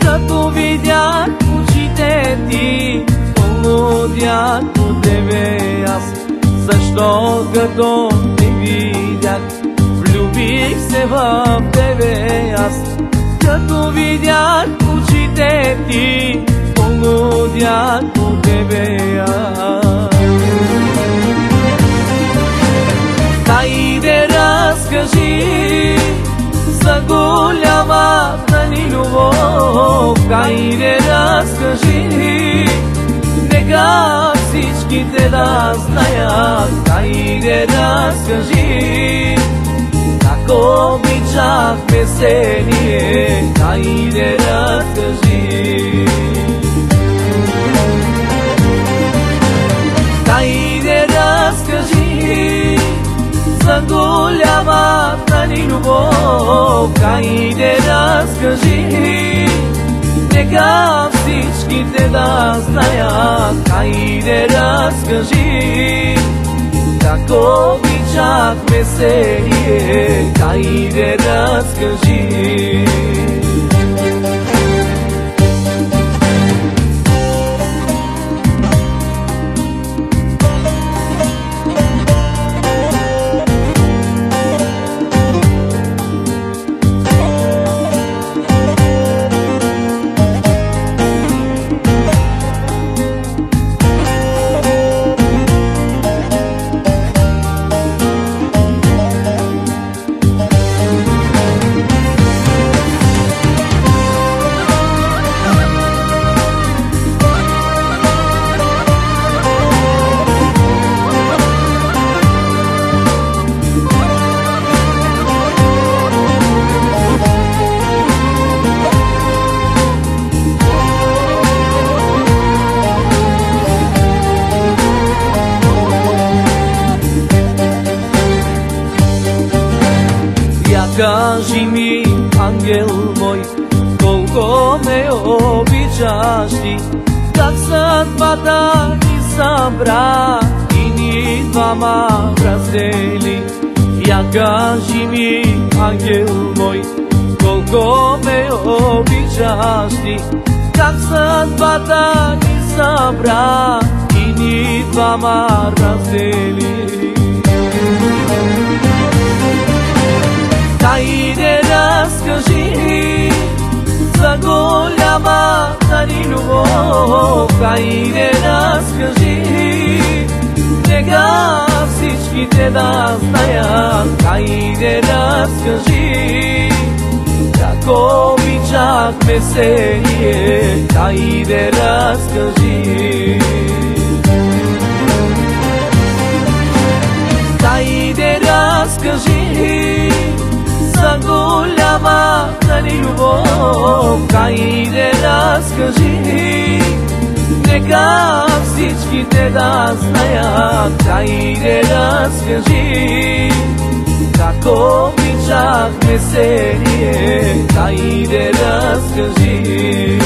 като видях очите ти, полудях от тебе аз. Защо като не видях, влюбих се в тебе аз. Като видях очите ти, полудях от тебе аз. Хайде разкажи за голямата ни любов. Хайде разкажи, нека всичките да знаят. Хайде разкажи, как обичахме се ние. Хайде разкажи. Хайде разкажи за голямата ни любов. Хайде разкажи, нека всичките да знаят. Хайде разкажи, как обичахме се ние. Хайде разкажи. Кажи ми, ангел мой, колко ме обичаш ти, как съдбата ни събра и ни двама раздели. Я кажи ми, ангел мой, колко ме обичаш ти, как съдбата ни събра и ни двама раздели. Хайде разкажи за голямата ни любов. Хайде разкажи, нека всичките да знаят. Хайде разкажи, как обичахме се ние. Хайде разкажи. Хайде разкажи за голямата ни любов. Хайде разкажи, нека всичките да знаят. Хайде разкажи, как обичахме се ние. Хайде разкажи.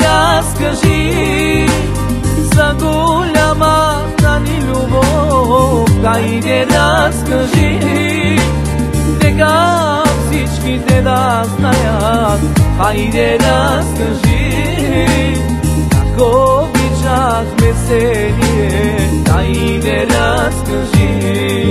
Разкажи за голямата ни любов. Хайде разкажи, нека всичките да знаят. Хайде разкажи, как обичахме се ние. Хайде разкажи.